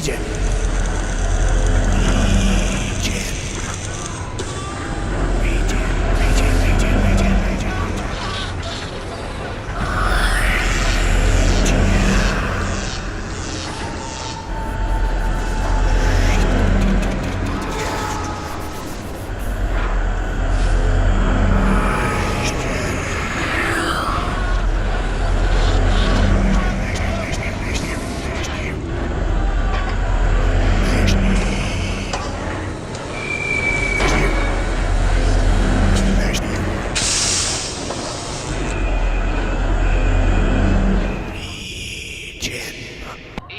Legion.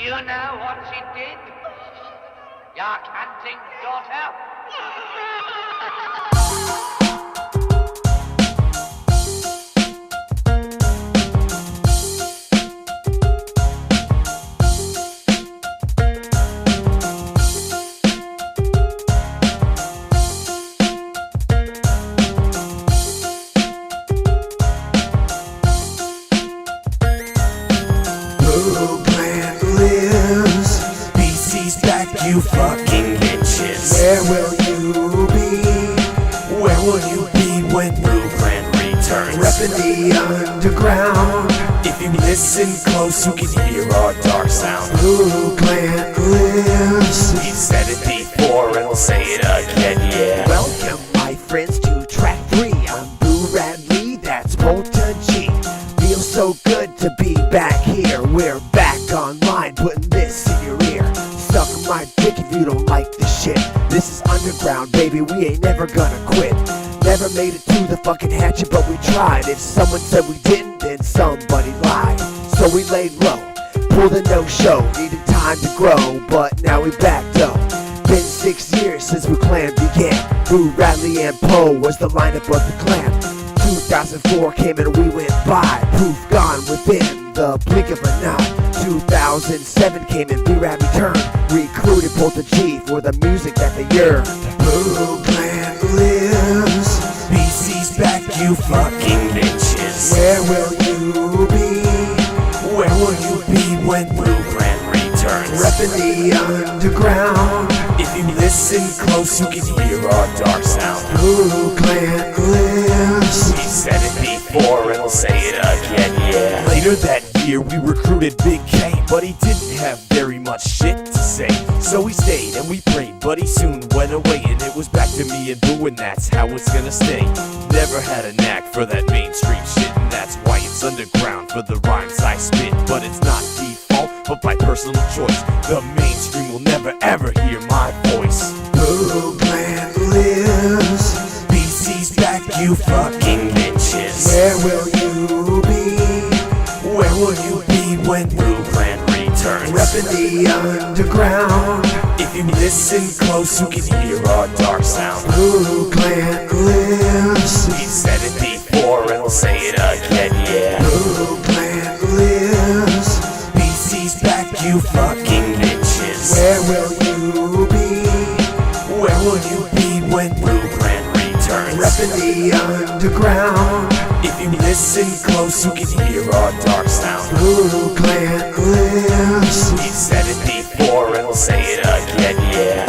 You know what she did? Your canting daughter? You fucking bitches. Where will you be? Where will you be when Blue Clan returns? Reppin' the underground. If you listen close, you can hear our dark sound. Blue Clan lives. We've said it before and we'll say it again, yeah. Welcome, my friends, to track 3. I'm Boo Radley, that's polta-g. Feels so good to be back here. We're back online, putting this in your ear. Suck my dick if you don't like this shit. This is underground, baby, we ain't never gonna quit. Never made it to the fucking hatchet, but we tried. If someone said we didn't, then somebody lied. So we laid low, pulled a no-show. Needed time to grow, but now we back though. Been 6 years since we clan began. Boo, Radley, and Poe was the lineup of the clan. 2004 came and we went by. Proof gone within the blink of an eye. 2007 came and B-Rad returned. Recruited polta-g for the music that they yearned. Blue Clan lives. BC's back, you fucking bitches. Where will you be? Where will you be when Blue Clan returns? Reppin' the underground. If you listen close, you can hear our dark sound. Blue Clan lives. We've said it before and we'll say it again, yeah. Later that year we recruited Big K, but he didn't have very much shit to say. So we stayed and we prayed, but he soon went away. And it was back to me and Boo, and that's how it's gonna stay. Never had a knack for that mainstream shit, and that's why it's underground for the rhymes I spit. But it's not default, but by personal choice. The mainstream will never ever hear my voice. Blue Clan lives. BC's back, you fucking bitches. Where will you be? Where will you be when Blue Clan returns? Reppin' the underground. If you listen close, you can hear our dark sound. Blue Clan lives. We've said it before and we'll say it again, yeah. Blue Clan lives. BC's back, you fucking bitches. Where will you be? Where will you be when Blue Clan returns? Reppin' the underground. If you listen close, you can hear our dark sound. Blue Clan lives. We've said it before and we'll say it again, yeah.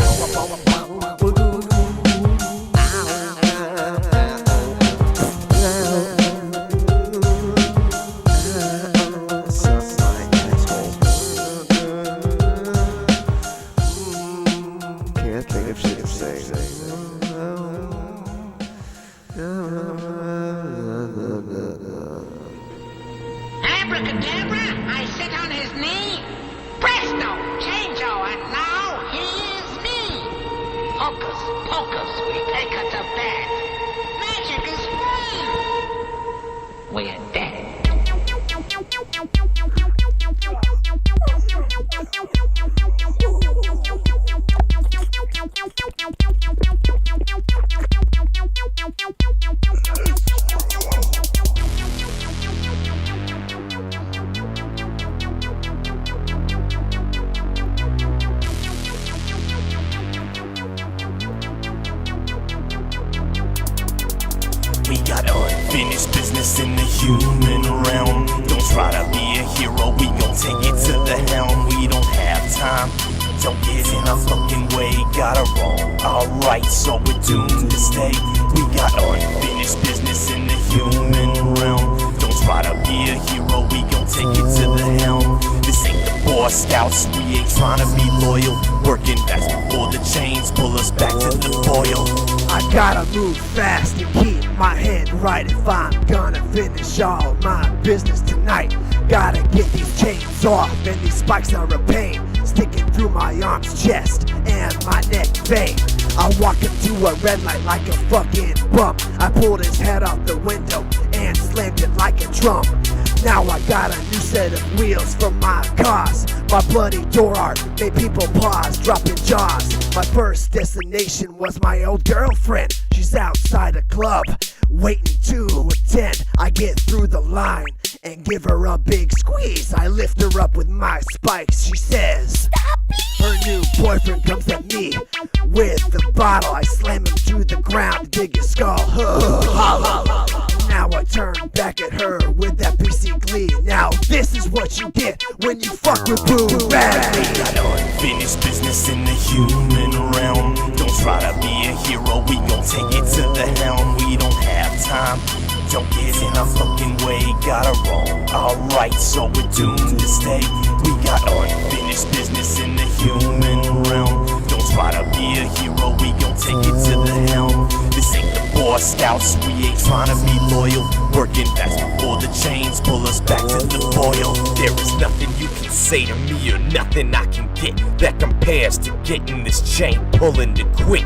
Can't think of shit to say. Abracadabra, I sit on his knee. Presto, changeo, and now he is me. Hocus pocus, we take her to bed. Magic is free. We're dead. We got unfinished business in the human realm. Don't try to be a hero, we gon' take it to the helm. We don't have time Don't get in our fucking way, gotta roam. Alright, so we're doomed to stay. We got unfinished business in the human realm. Don't try to be a hero, we gon' take it to the helm. This ain't the Boy Scouts, we ain't trying to be loyal. Working fast before the chains pull us back to the boil. I gotta move fast and keep my head right if I'm gonna finish all my business tonight. Gotta get these chains off and these spikes are a pain, sticking through my arms, chest, and my neck vein. I walk into a red light like a fucking bum. I pulled his head out the window and slammed it like a drum. Now I got a new set of wheels for my cause. My bloody door art made people pause, dropping jaws. My first destination was my old girlfriend. She's outside a club, waiting to attend. I get through the line and give her a big squeeze. I lift her up with my spikes. She says, her new boyfriend comes at me with the bottle. I slam him to the ground, dig his skull. Now I turn back at her with that PC glee. Now this is what you get when you fuck with Boo Radley. Got unfinished business in the human realm. Don't try to be a hero, we gon' take it to the helm. We don't have time, don't get in our fucking way, gotta roam. Alright, so we're doomed to stay. We got unfinished business in the human realm. Don't try to be a hero, we gon' take it to the helm. This ain't the Boy Scouts, we ain't trying to be loyal. Working fast before the chains pull us back to the boil. There is nothing you can say to me or nothing I can get that compares to getting this chain pulling to quit.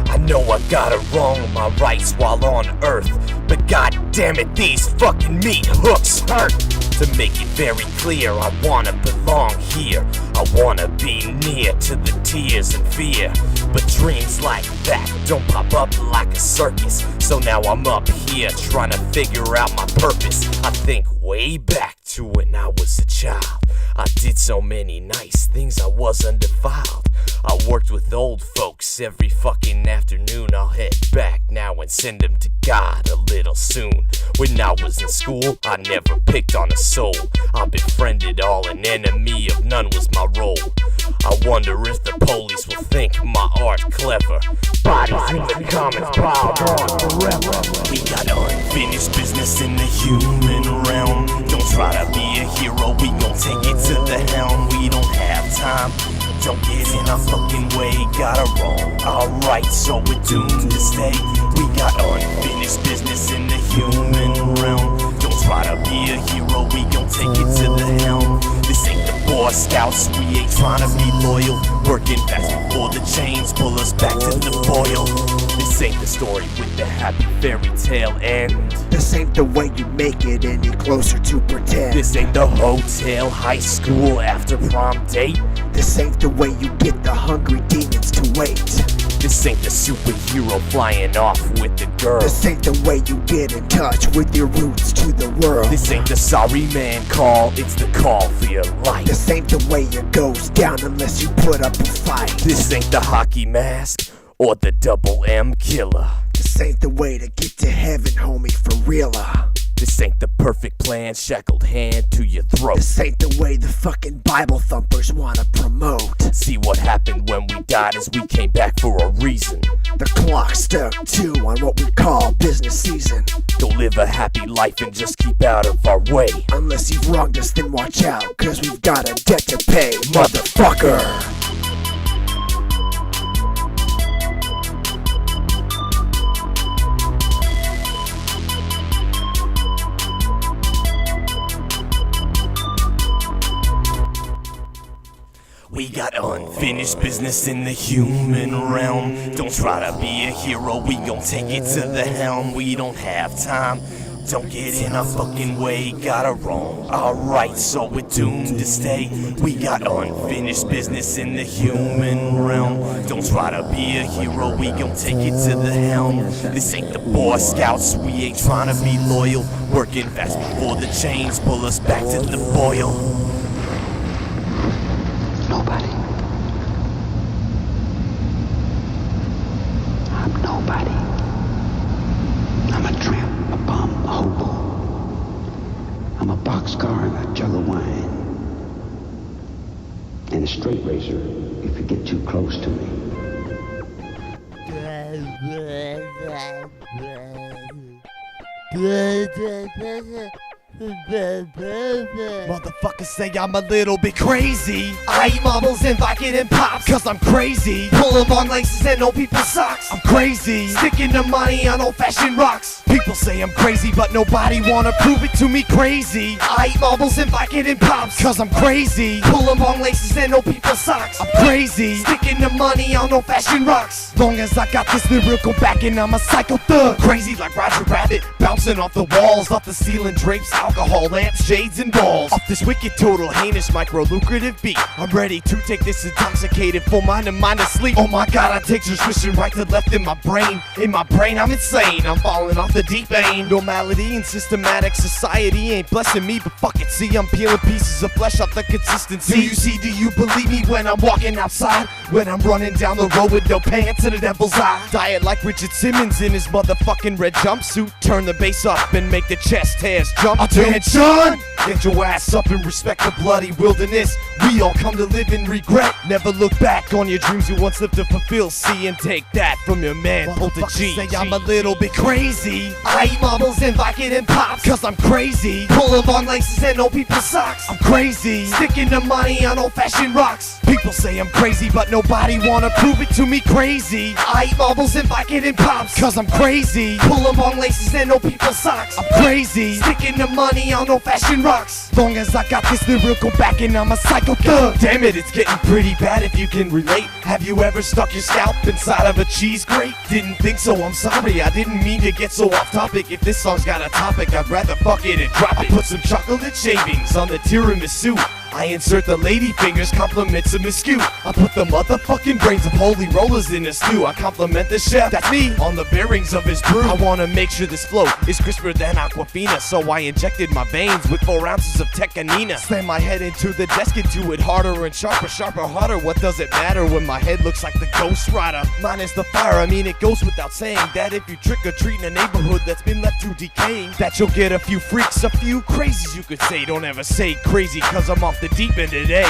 I know I gotta wrong my rights while on earth, but god damn it, these fucking meat hooks hurt. To make it very clear, I wanna belong here. I wanna be near to the tears and fear. But dreams like that don't pop up like a circus. So now I'm up here trying to figure out my purpose. I think way back to when I was a child. I did so many nice things, I was undefiled. I worked with old folks every fucking afternoon. I'll head back now and send them to God a little soon. When I was in school, I never picked on a soul. I befriended all, an enemy of none was my role. I wonder if the police will think my art clever. Bodies in the comments piled on forever. We got unfinished business in the human realm. Don't try to be a hero, we gon' take it to the helm. We don't have time, don't get in our fucking way, gotta roam. Alright, so we're doomed to stay. We got unfinished business in the human realm. Don't try to be a hero, we gon' take it to the helm. This ain't the Boy Scouts, we ain't trying to be loyal. Working fast before the chains pull us back to the boil. This ain't the story with the happy fairy tale end. This ain't the way you make it any closer to pretend. This ain't the hotel, high school, after prom date. This ain't the way you get the hungry demons to wait. This ain't the superhero flying off with the girl. This ain't the way you get in touch with your roots to the world. This ain't the sorry man call, it's the call for your life. This ain't the way it goes down unless you put up a fight. This ain't the hockey mask or the double M killer. This ain't the way to get to heaven, homie, for real. This ain't the perfect plan, shackled hand to your throat. This ain't the way the fucking Bible thumpers wanna promote. See what happened when we died is we came back for a reason. The clock stuck too on what we call business season. Go live a happy life and just keep out of our way. Unless you've wronged us, then watch out, cause we've got a debt to pay, motherfucker. We got unfinished business in the human realm. Don't try to be a hero, we gon' take it to the helm. We don't have time, don't get in our fucking way, gotta roam. Alright, so we're doomed to stay. We got unfinished business in the human realm. Don't try to be a hero, we gon' take it to the helm. This ain't the Boy Scouts, we ain't trying to be loyal. Working fast before the chains pull us back to the boil. Nobody. I'm nobody. I'm a tramp, a bum, a hobo. I'm a boxcar and a jug of wine. and a straight razor if you get too close to me. Motherfuckers say I'm a little bit crazy. I eat marbles and Viking and pops, cause I'm crazy. Pulling on laces and old people's socks, I'm crazy. Sticking the money on old-fashioned rocks. People say I'm crazy, but nobody wanna prove it to me crazy. I eat marbles and Viking and pops, cause I'm crazy. Pulling on laces and old people's socks, I'm crazy. Sticking the money on old-fashioned rocks. Long as I got this lyrical backing, I'm a psycho thug. Crazy like Roger Rabbit, bouncing off the walls, off the ceiling drapes, alcohol lamps, shades and balls. Off this wicked, total, heinous, micro-lucrative beat, I'm ready to take this intoxicated full mind and mind asleep. Oh my god, I take your swishing right to left in my brain. In my brain, I'm insane, I'm falling off the deep end. Normality and systematic society ain't blessing me, but fuck it, see, I'm peeling pieces of flesh off the consistency. Do you see, do you believe me when I'm walking outside? When I'm running down the road with no pants and a devil's eye? Diet like Richard Simmons in his motherfucking red jumpsuit. Turn the bass up and make the chest hairs jump. Attention! Get your ass up and respect the bloody wilderness. We all come to live in regret. Never look back on your dreams you once lived to fulfill. See and take that from your man, polta-g. Say I'm a little bit crazy. I eat marbles and Viking and pops, cause I'm crazy. Pulling long laces and old people's socks, I'm crazy. Sticking the money on old-fashioned rocks. People say I'm crazy, but nobody wanna prove it to me crazy. I eat marbles and Viking and pops, cause I'm crazy. Pulling long laces and old people's socks, I'm crazy. Sticking the money on old-fashioned rocks. Long as I got this lyrical backing, I'm a psycho thug. Damn it, it's getting pretty bad if you can relate. Have you ever stuck your scalp inside of a cheese grate? Didn't think so, I'm sorry, I didn't mean to get so off topic. If this song's got a topic, I'd rather fuck it and drop it. I put some chocolate shavings on the tiramisu. I insert the lady fingers, compliments of Miss Skew. I put the motherfucking brains of holy rollers in a stew. I compliment the chef, that's me, on the bearings of his brew. I wanna make sure this flow is crisper than Aquafina, so I injected my veins with 4 ounces of tecanina. Slam my head into the desk and do it harder and sharper, sharper, harder. What does it matter when my head looks like the Ghost Rider? Minus the fire, I mean it goes without saying that if you trick or treat in a neighborhood that's been left to decaying, that you'll get a few freaks, a few crazies you could say. Don't ever say crazy, cause I'm off the deep end today.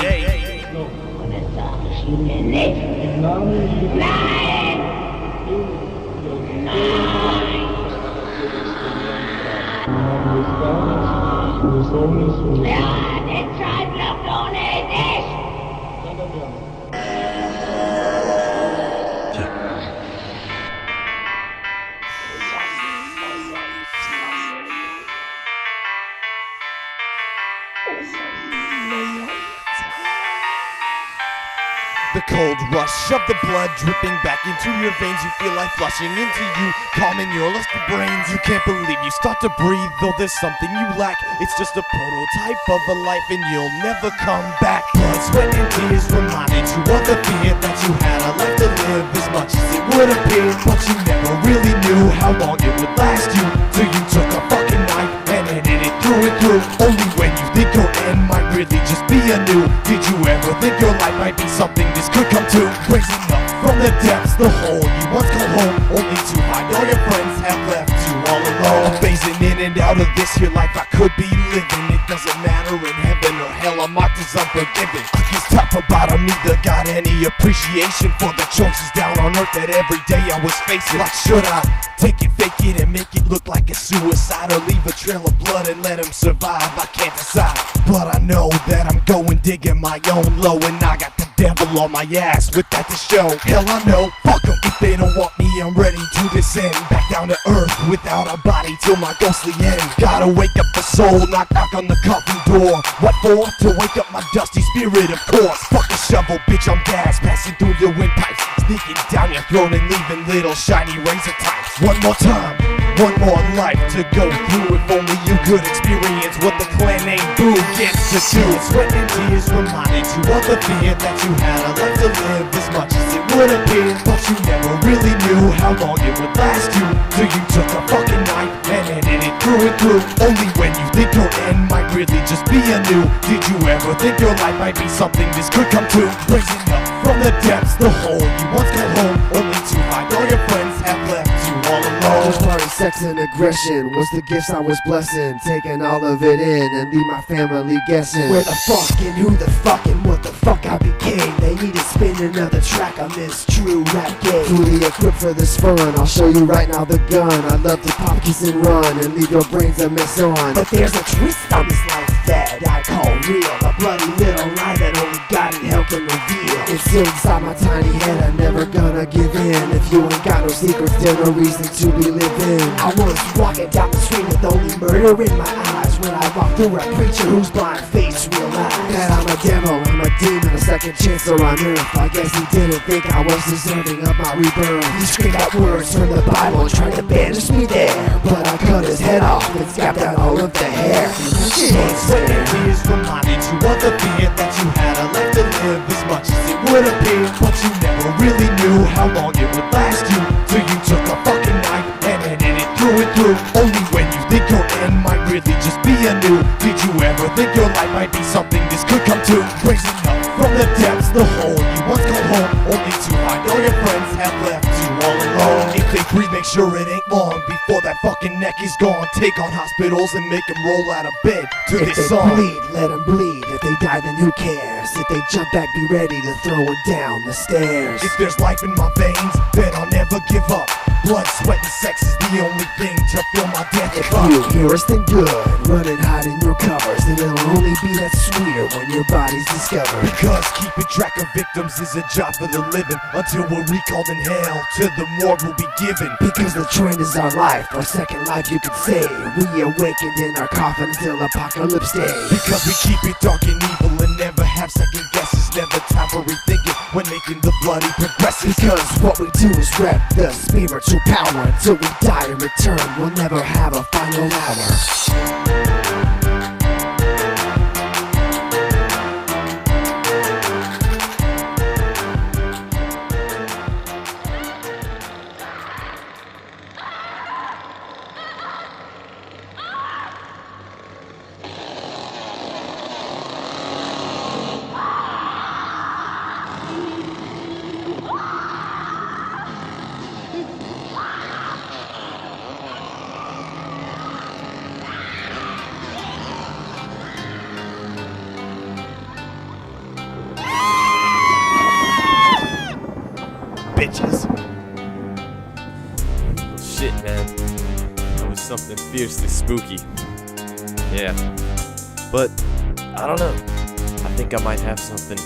The cold rush of the blood dripping back into your veins. You feel life flushing into you, calming your lusty brains. You can't believe you start to breathe, though there's something you lack. It's just a prototype of a life and you'll never come back. Blood, sweat, and tears reminded you of the fear that you had a life to live as much as it would appear. But you never really knew how long it would last you, till you took a fucking knife and ended it through and through. Only when you think your end might really just be anew, did you ever think your life might be something this could come to. Raising up from the depths, the hole you once called home, only to find all your friends have left you all alone. I'm phasing in and out of this here life I could be living. It doesn't matter in heaven or hell, I'm marked as unforgiven. I guess top about I'm neither got any appreciation for the choices down on earth that every day I was facing. Like, should I take it, fake it, and make it look like a suicide, or leave a trail of blood and let him survive? I can't decide, but I know that I'm going digging my own low, and I got the devil on my ass with that to show. Hell, I know, fuck them if they don't want me. I'm ready to descend back down to earth without a body till my ghostly end. Gotta wake up the soul, knock on the coffin door. What for? To wake up my dusty spirit, of course. Fuck a shovel, bitch, I'm gas passing through your windpipes, sneaking down your throat and leaving little shiny razor types. One more time, one more life to go through. If only you could experience what the clan name Boo gets to do. Sweat and tears reminded you of the fear that you had a life to live as much as it would appear. But you never really knew how long it would last you, till you took a fucking knife and ended it through and through. Only when you think your end might really just be anew, did you ever think your life might be something this could come to. Raising up from the depths, the hole you once called home, only to find all your friends have left you all alone. Just party, sex, and aggression was the gifts I was blessing. Taking all of it in and leave my family guessing. Where the fuck and who the fuck and what the fuck I became. They need to spin another track on this true rap game. Fully equipped for this fun, I'll show you right now the gun. I love to pop, kiss, and run and leave your brains a mess on. But there's a twist on this life that I call real. A bloody little lie that only God in hell can reveal. It's still inside my tiny head, I'm never gonna give in. If you ain't got no secrets, there's no reason to be living. I was walking down the street with only murder in my eyes when I walked through a preacher whose blind face realized that I'm a devil, I'm a demon, a second chancer on earth. I guess he didn't think I was deserving of my rebirth. He screamed out words from the Bible and tried to banish me there, but I cut his head off and scabbed out all of the hair. Shit ain't fair. Years reminded you of the fear that you had a life to live as much as it would appear, but you never really knew how long it would last you, till you took a fucking knife and ended it through and through. Only when you think your end might really just be anew did you ever think your life might be something this could come to. Raising up from the depths, the hole you once called home, only to find all your friends have left you all alone. If they breathe, make sure it ain't long before that fucking neck is gone. Take on hospitals and make them roll out of bed to If this they song. bleed, let them bleed. If they die, then who cares? If they jump back, be ready to throw it down the stairs. If there's life in my veins, then I'll never give up. Blood, sweat, and sex is the only thing to fill my death If cup. you hear us, then good. Run and hide in your covers. It'll only be that sweeter when your body's discovered. Because keeping track of victims is a job for the living. Until we're recalled in hell, till the morgue will be given. Because the trend is our life, our second life you could say. We awakened in our coffin until apocalypse day. Because we keep it dark and evil and never have second guesses. Never time for rethinking when making the bloody progresses. Because what we do is rep the spiritual power. Until we die and return, we'll never have a final hour. Bitches. Shit, man. That was something fiercely spooky. Yeah. But, I don't know. I think I might have something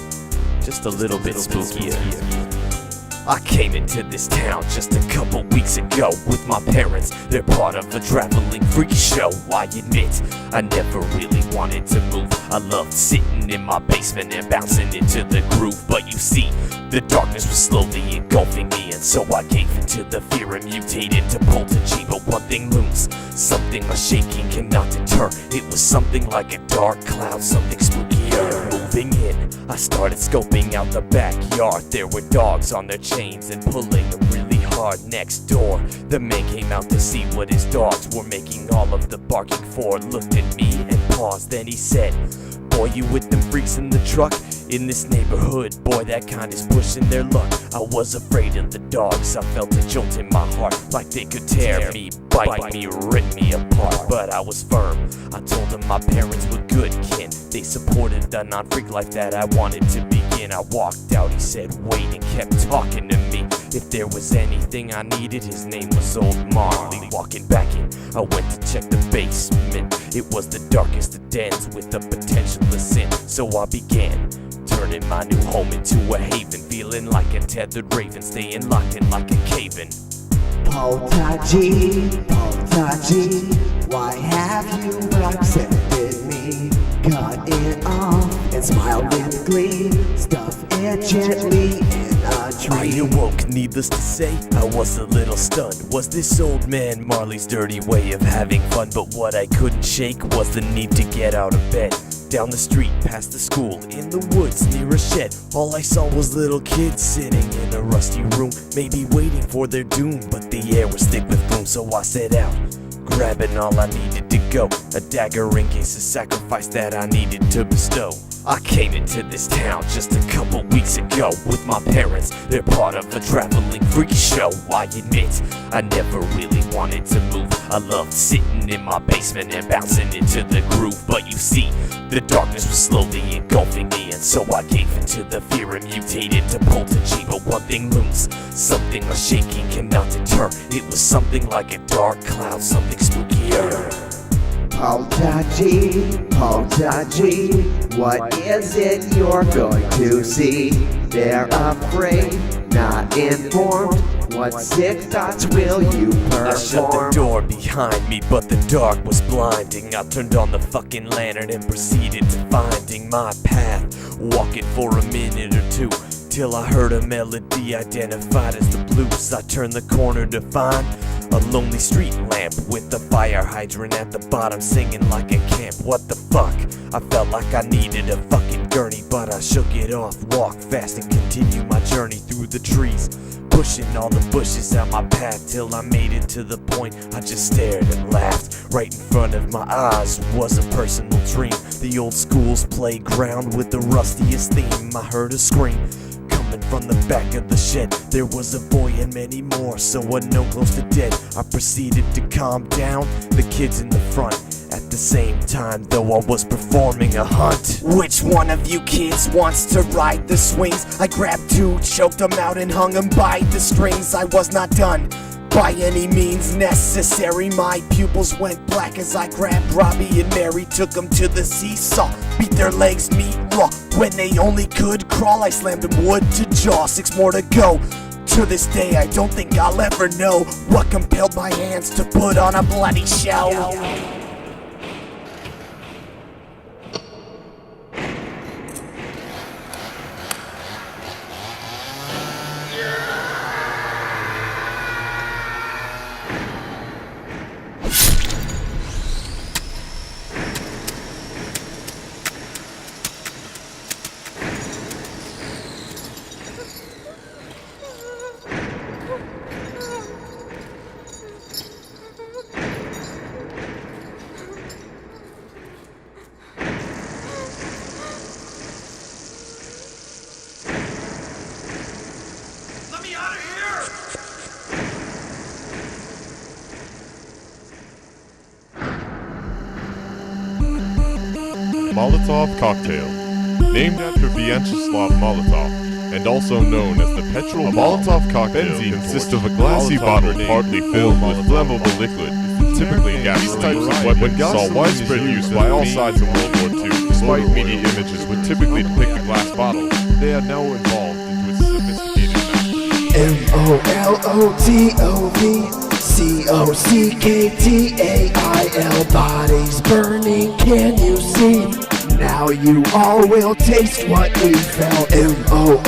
just a little bit spookier. I came into this town just a couple weeks ago with my parents. They're part of a traveling freak show. I admit, I never really wanted to move. I loved sitting in my basement and bouncing into the groove. But you see, the darkness was slowly engulfing me, and so I gave into the fear and mutated to polta-g. But one thing looms, something my shaking cannot deter. It was something like a dark cloud, something spookier. Moving in, I started scoping out the backyard. There were dogs on their chains and pulling really hard. Next door, the man came out to see what his dogs were making all of the barking for. Looked at me and paused, then he said, "Boy, you with them freaks in the truck? In this neighborhood, boy, that kind is pushing their luck." I was afraid of the dogs, I felt a jolt in my heart, like they could tear me, bite me, rip me apart. But I was firm, I told them my parents were good kin. They supported the non-freak life that I wanted to begin. I walked out, he said wait, and kept talking to me. If there was anything I needed, his name was Old Marley. Walking back in, I went to check the basement. It was the darkest of dens with the potential of sin. So I began turning my new home into a haven, feeling like a tethered raven, staying locked in like a cave-in. Polta-g, polta-g, why have you accepted me? Cut it off and smile with glee. Stuff it gently in a I tree. awoke, needless to say, I was a little stunned. Was this old man Marley's dirty way of having fun? But what I couldn't shake was the need to get out of bed. Down the street, past the school, in the woods, near a shed, all I saw was little kids sitting in a rusty room, maybe waiting for their doom, but the air was thick with gloom, so I set out, grabbing all I needed to go, a dagger in case of sacrifice that I needed to bestow. I came into this town just a couple weeks ago with my parents. They're part of a traveling freak show. I admit, I never really wanted to move. I loved sitting in my basement and bouncing into the groove. But you see, the darkness was slowly engulfing me, and so I gave into the fear and mutated to polta-g. But one thing looms, something a shaking cannot deter. It was something like a dark cloud, something spookier. Polta-g, polta-g, what is it you're going to see? They're afraid, not informed. What sick thoughts will you perform? I shut the door behind me, but the dark was blinding. I turned on the fucking lantern and proceeded to finding my path, walking for a minute or two, till I heard a melody identified as the blues. I turned the corner to find a lonely street lamp with a fire hydrant at the bottom singing like a camp. What the fuck? I felt like I needed a fucking gurney, but I shook it off, walked fast and continued my journey through the trees, pushing all the bushes out my path till I made it to the point. I just stared and laughed. Right in front of my eyes was a personal dream, the old school's playground with the rustiest theme. I heard a scream coming from the back of the shed. There was a boy and many more, so unknown close to dead. I proceeded to calm down the kids in the front. At the same time, though, I was performing a hunt. Which one of you kids wants to ride the swings? I grabbed two, choked them out and hung them by the strings. I was not done by any means necessary. My pupils went black as I grabbed Robbie and Mary, took them to the seesaw, beat their legs meat raw. When they only could crawl, I slammed them wood to jaw. 6 more to go. To this day, I don't think I'll ever know what compelled my hands to put on a bloody show. Molotov cocktail, named after Vyacheslav Molotov, and also known as the petrol. A Molotov cocktail consists of a glassy bottle partly filled with flammable liquid, typically gasoline. These types of weapons saw widespread use by all sides of World War II. Despite media images would typically depict the glass bottle, they are now evolved into a sophisticated MOLOTOV, bodies burning, can you see? Now you all will taste what we felt. MOLOTOV,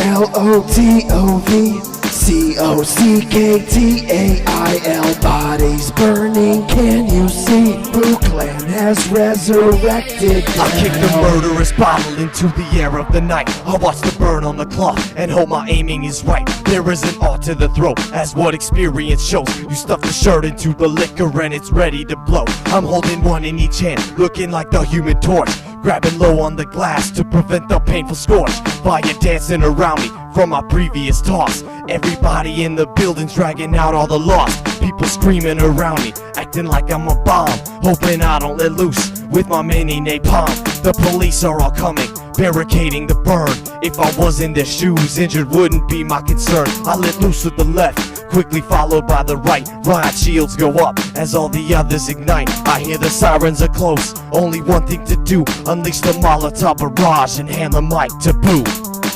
bodies burning, can you see? Boo Clan has resurrected. I kick the murderous bottle into the air of the night. I watch the burn on the cloth and hope my aiming is right. There isn't aught to the throat, as what experience shows. You stuff the shirt into the liquor and it's ready to blow. I'm holding one in each hand, looking like the Human Torch, grabbing low on the glass to prevent the painful scorch. Fire dancing around me from my previous toss. Everybody in the building's dragging out all the lost. People screaming around me, acting like I'm a bomb, hoping I don't let loose with my mini napalm. The police are all coming, barricading the burn. If I was in their shoes, injured wouldn't be my concern. I let loose with the left, quickly followed by the right. Riot shields go up as all the others ignite. I hear the sirens are close, only one thing to do: unleash the Molotov barrage and hand the mic to Boo.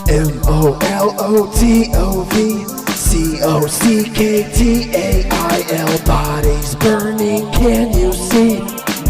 MOLOTOVCOCKTAIL, bodies burning, can you see?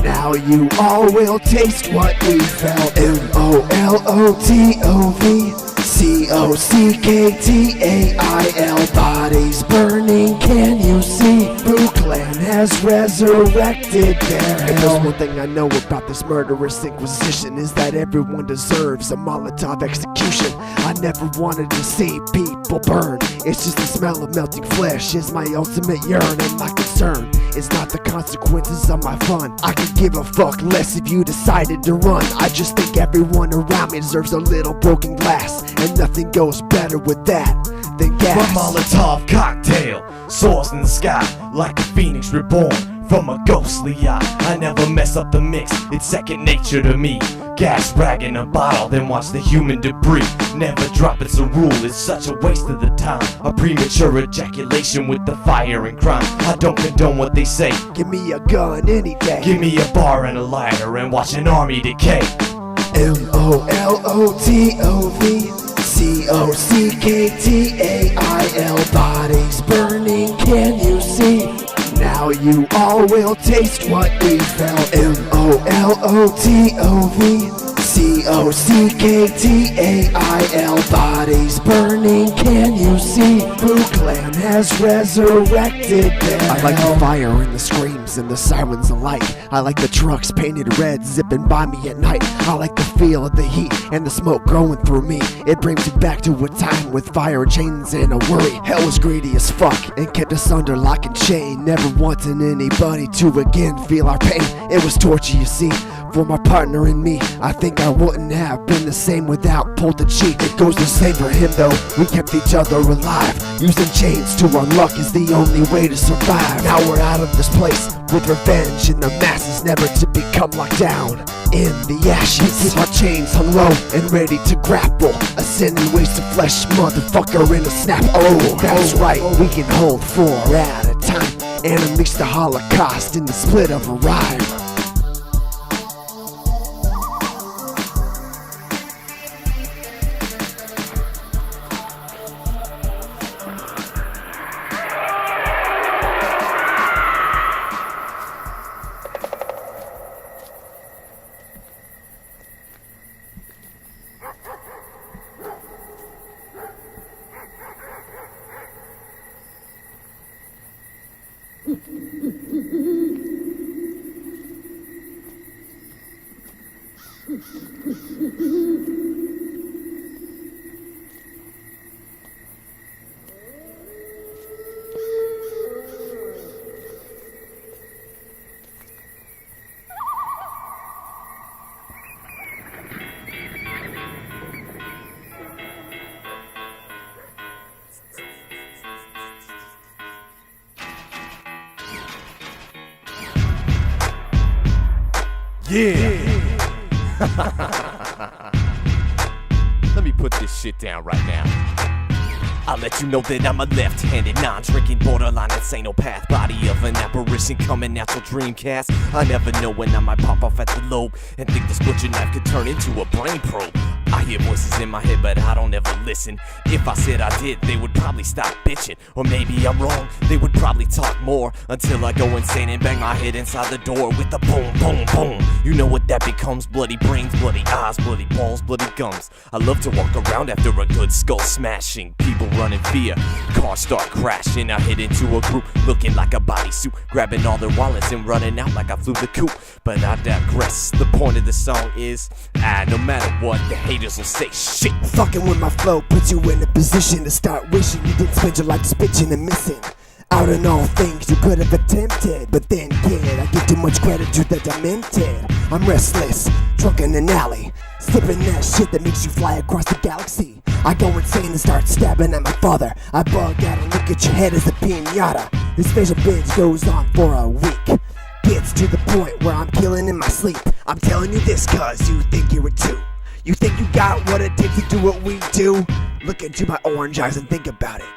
Now you all will taste what we felt. MOLOTOVCOCKTAIL, bodies burning, can you see? Boo Clan has resurrected their hell. If there's one thing I know about this murderous inquisition, is that everyone deserves a Molotov execution. I never wanted to see people burn. It's just the smell of melting flesh is my ultimate yearn, and my concern is not the consequences of my fun. I could give a fuck less if you decided to run. I just think everyone around me deserves a little broken glass, and nothing goes better with that than gas. My Molotov cocktail soars in the sky like a phoenix reborn from a ghostly eye. I never mess up the mix, it's second nature to me. Gas rag in a bottle, then watch the human debris. Never drop, it's a rule, it's such a waste of the time. A premature ejaculation with the fire and crime. I don't condone what they say. Give me a gun any day. Give me a bar and a lighter and watch an army decay. MOLOTOV COCKTAIL, bodies burning, can you see? Now you all will taste what we felt. MOLOTOV COCKTAIL, bodies burning, can you see? Clan has resurrected their I like the fire and the screams and the sirens alike. I like the trucks painted red zipping by me at night. I like the feel of the heat and the smoke growing through me. It brings me back to a time with fire and chains and a worry. Hell was greedy as fuck and kept us under lock and chain, never wanting anybody to again feel our pain. It was torture, you see, for my partner and me. I think I wouldn't have been the same without polta-g. It goes the same for him though, we kept each other alive. Using chains to unlock is the only way to survive. Now we're out of this place with revenge in the masses, never to become locked down in the ashes. Keep our chains hung low and ready to grapple a sin and waste of flesh motherfucker in a snap. Oh, that's right, we can hold 4 at a time and unleash the Holocaust in the split of a rhyme. Yeah. Let me put this shit down right now. I'll let you know that I'm a left-handed, non-drinking, borderline insanopath, body of an apparition coming out your dreamcast. I never know when I might pop off at the lobe and think this butcher knife could turn into a brain probe. I hear voices in my head, but I don't ever listen. If I said I did, they would probably stop bitching. Or maybe I'm wrong, they would probably talk more until I go insane and bang my head inside the door with a boom, boom, boom. You know what that becomes: bloody brains, bloody eyes, bloody balls, bloody gums. I love to walk around after a good skull smashing. People run in fear, cars start crashing. I hit into a group looking like a bodysuit, grabbing all their wallets and running out like I flew the coop. But I digress, the point of the song is, no matter what, the haters will say shit. Fucking with my flow puts you in a position to start wishing you didn't spend your life just bitching and missing out on all things you could have attempted. But then, kid, I give too much credit to the demented. I'm restless, drunk in an alley, sipping that shit that makes you fly across the galaxy. I go insane and start stabbing at my father. I bug out and look at your head as a piñata. This facial binge goes on for a week. Gets to the point where I'm killing in my sleep. I'm telling you this cause you think you're a two. You think you got what it takes to do what we do? Look into my orange eyes and think about it.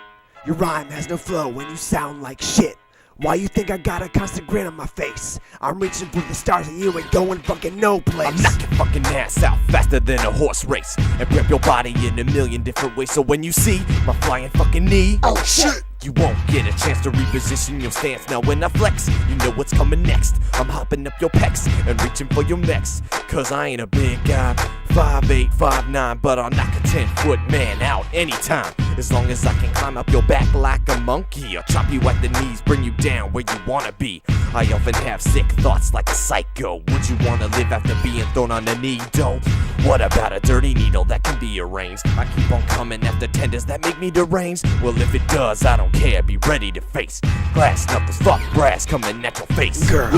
Your rhyme has no flow when you sound like shit. Why you think I got a constant grin on my face? I'm reaching for the stars and you ain't going fucking no place. I'm knocking fucking ass out faster than a horse race and prep your body in a million different ways. So when you see my flying fucking knee, oh shit, you won't get a chance to reposition your stance. Now when I flex, you know what's coming next. I'm hopping up your pecs and reaching for your necks. Cause I ain't a big guy, 5'8", 5'9", but I'll knock a 10-foot man out anytime. As long as I can climb up your back like a monkey, or chop you at the knees, bring you down where you wanna be. I often have sick thoughts like a psycho. Would you wanna live after being thrown on a needle? What about a dirty needle that can be arranged? I keep on coming after tenders that make me deranged. Well, if it does, I don't care, be ready to face glass knuckles, fuck brass coming at your face. Girl,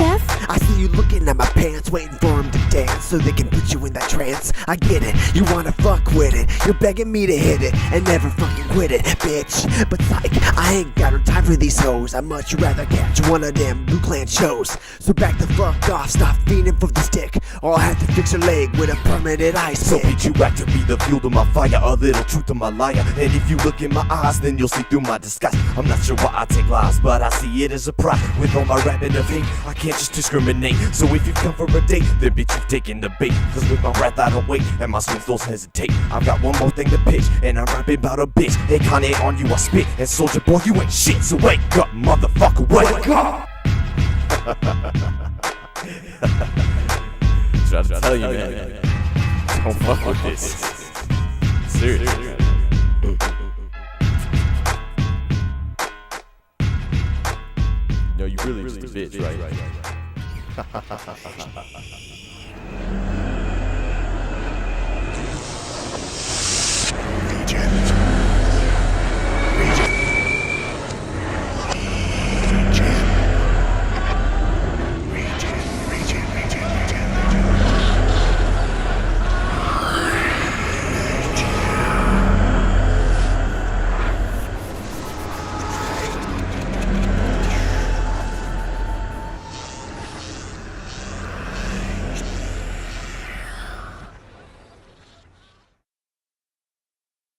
I see you looking at my pants, waiting for him to dance so they can put you in that trance. I get it, you wanna fuck with it. You're begging me to hit it and never fucking quit it, bitch. But like, I ain't got no time for these hoes. I'd much rather catch one of them Blue Clan shows. So back the fuck off, stop fiending for the stick, or I'll have to fix your leg with a permanent ice So pick. beat you act to be the fuel to my fire, a little truth to my liar. And if you look in my eyes, then you'll see through my disguise. I'm not sure why I take lies, but I see it as a pride. With all my rapping of hate, I can't just discriminate. So if you come for a date, then bitch you've taken the bait. Cause with my wrath I don't wait, and my swings don't hesitate. I've got one more thing to pitch, and I'm rapping about a bitch. Hey Kanye, on you I spit, and Soldier Boy you ain't shit. So wake up, motherfucker, wake up. I'm telling you, man, don't fuck with this. Seriously. No, you really just a bitch, right?